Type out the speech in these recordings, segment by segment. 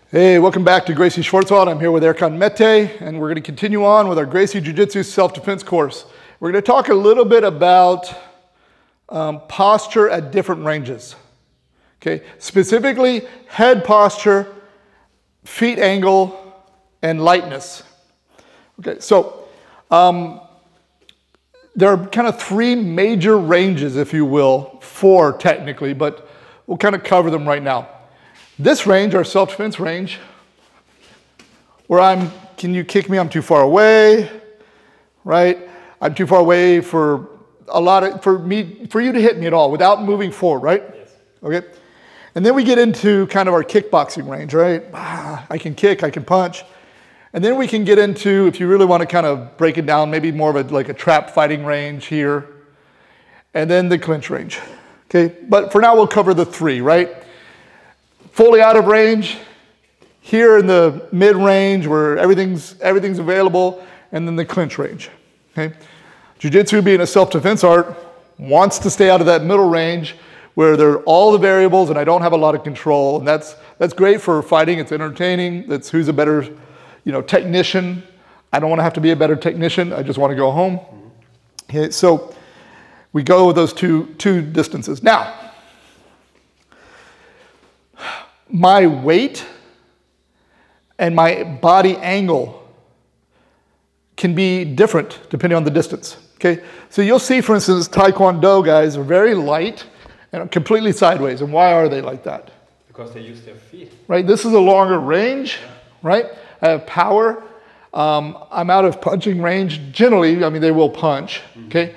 Hey, welcome back to Gracie Schwarzwald. I'm here with Erkan Mete, and we're going to continue on with our Gracie Jiu-Jitsu Self-Defense Course. We're going to talk a little bit about posture at different ranges. Okay, specifically head posture, feet angle, and lightness. Okay, so there are kind of three major ranges, if you will, four technically, but we'll kind of cover them right now. This range, our self-defense range, where can you kick me? I'm too far away, right? I'm too far away for you to hit me at all without moving forward, right? Yes. Okay. And then we get into kind of our kickboxing range, right? I can kick, I can punch. And then we can get into, if you really want to kind of break it down, maybe more of like a trap fighting range here. And then the clinch range, okay? But for now, we'll cover the three, right? Fully out of range, here in the mid-range where everything's available, and then the clinch range, okay? Jiu-Jitsu, being a self-defense art, wants to stay out of that middle range where there are all the variables and I don't have a lot of control, and that's great for fighting. It's entertaining. That's who's a better, technician. I don't want to have to be a better technician. I just want to go home. Okay, so we go with those two distances. Now, my weight and my body angle can be different depending on the distance, okay? So you'll see, for instance, Taekwondo guys are very light and completely sideways. And why are they like that? Because they use their feet. Right, this is a longer range, right? I have power. I'm out of punching range. Generally, I mean, they will punch, okay?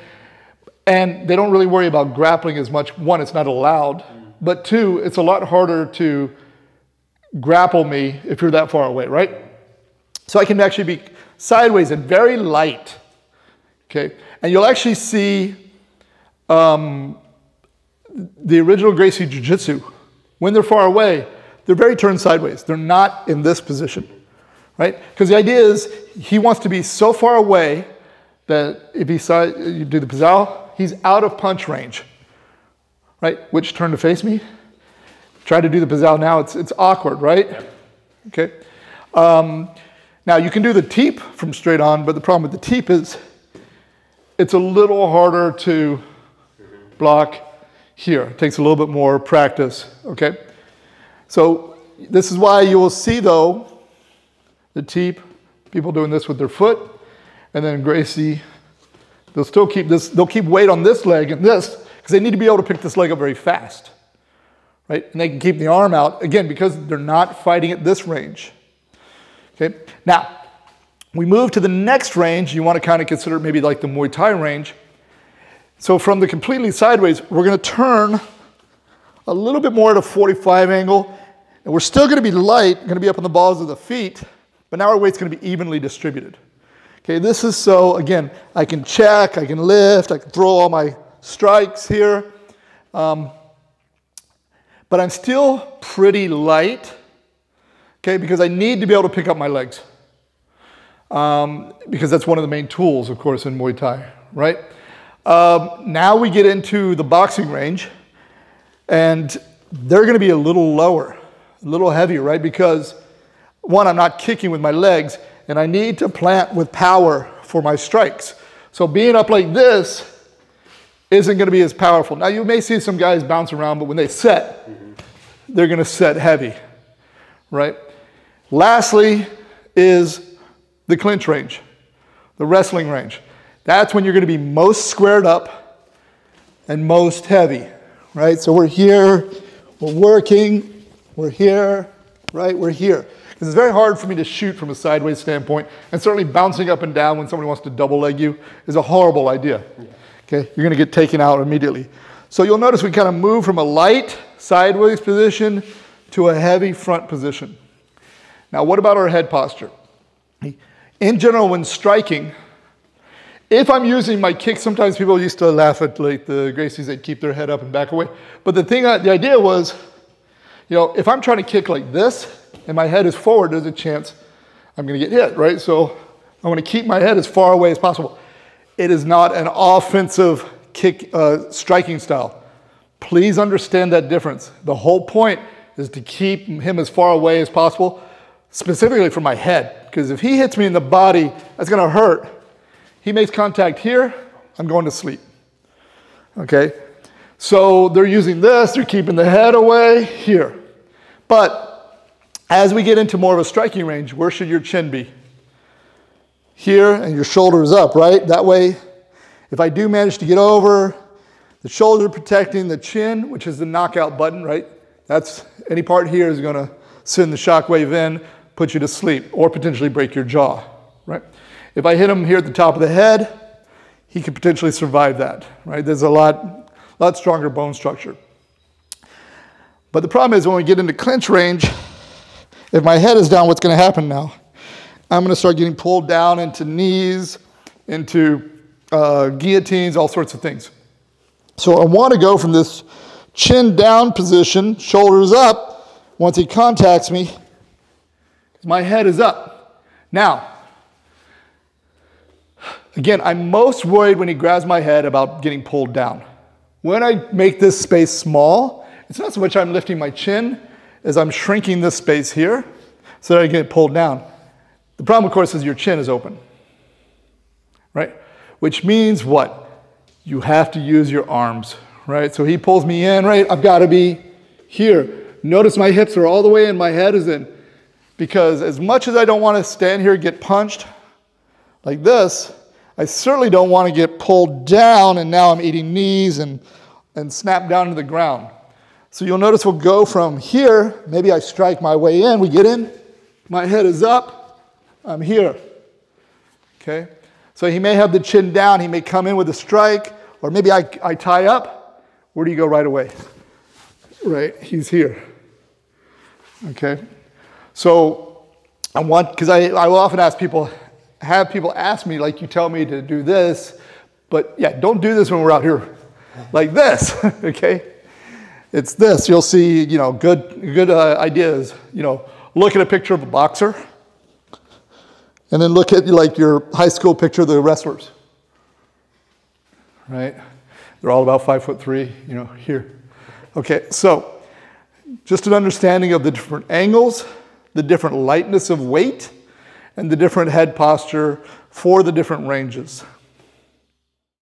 And they don't really worry about grappling as much. One, it's not allowed. But two, it's a lot harder to grapple me if you're that far away, right? So I can actually be sideways and very light, okay? And you'll actually see the original Gracie Jiu-Jitsu, when they're far away, they're very turned sideways. They're not in this position, right? Because the idea is he wants to be so far away that if you do the pizao, he's out of punch range. Right? Which turn to face me? Try to do the pizao now, it's awkward, right? Okay. Now you can do the teep from straight on, but the problem with the teep is it's a little harder to block here. It takes a little bit more practice, okay? So this is why you will see, though, the teep, people doing this with their foot, and then Gracie, they'll still keep this, they'll keep weight on this leg and this, because they need to be able to pick this leg up very fast, right? And they can keep the arm out, again, because they're not fighting at this range, okay? Now, we move to the next range. You want to kind of consider maybe like the Muay Thai range. So from the completely sideways, we're going to turn a little bit more at a 45 angle, and we're still going to be light, going to be up on the balls of the feet, but now our weight's going to be evenly distributed. Okay, this is so, again, I can check, I can lift, I can throw all my strikes here, but I'm still pretty light, okay, because I need to be able to pick up my legs, because that's one of the main tools, of course, in Muay Thai, right? Now we get into the boxing range, and they're going to be a little lower, a little heavier, right? Because one, I'm not kicking with my legs, and I need to plant with power for my strikes. So being up like this isn't going to be as powerful. Now you may see some guys bounce around, but when they set, they're going to set heavy, right? Lastly is the clinch range, the wrestling range. That's when you're going to be most squared up and most heavy, right? So we're here, we're working, we're here, right? We're here. Because it's very hard for me to shoot from a sideways standpoint, and certainly bouncing up and down when somebody wants to double leg you is a horrible idea. Yeah. Okay, you're going to get taken out immediately. So you'll notice we kind of move from a light sideways position to a heavy front position. Now, what about our head posture? In general, when striking, if I'm using my kick, sometimes people used to laugh at like the Gracies, they'd keep their head up and back away. But the idea was, if I'm trying to kick like this and my head is forward, there's a chance I'm going to get hit, right? So I want to keep my head as far away as possible. It is not an offensive kick striking style. Please understand that difference. The whole point is to keep him as far away as possible, specifically from my head. Because if he hits me in the body, that's gonna hurt. He makes contact here, I'm going to sleep. Okay? So they're using this, they're keeping the head away here. But as we get into more of a striking range, where should your chin be? Here, and your shoulders up, right? That way, if I do manage to get over, the shoulder protecting the chin, which is the knockout button, right? That's, any part here is gonna send the shockwave in, put you to sleep, or potentially break your jaw, right? If I hit him here at the top of the head, he could potentially survive that, right? There's a lot stronger bone structure. But the problem is when we get into clinch range, if my head is down, what's gonna happen now? I'm gonna start getting pulled down into knees, into guillotines, all sorts of things. So I wanna go from this chin down position, shoulders up, once he contacts me, my head is up. Now, again, I'm most worried when he grabs my head about getting pulled down. When I make this space small, it's not so much I'm lifting my chin as I'm shrinking this space here so that I get pulled down. The problem, of course, is your chin is open, right? Which means what? You have to use your arms, right? So he pulls me in, right? I've got to be here. Notice my hips are all the way in, my head is in. Because as much as I don't want to stand here and get punched like this, I certainly don't want to get pulled down and now I'm eating knees and snap down to the ground. So you'll notice we'll go from here, maybe I strike my way in, we get in, my head is up, I'm here, okay? So he may have the chin down, he may come in with a strike, or maybe I tie up. Where do you go right away? Right, he's here, okay? So I want, because I will often ask people, have people ask me, like you tell me to do this, but yeah, don't do this when we're out here like this, okay? It's this, you'll see, you know, good ideas, you know, look at a picture of a boxer, and then look at like your high school picture of the wrestlers, right? They're all about 5'3", you know, here. Okay, so just an understanding of the different angles, the different lightness of weight, and the different head posture for the different ranges.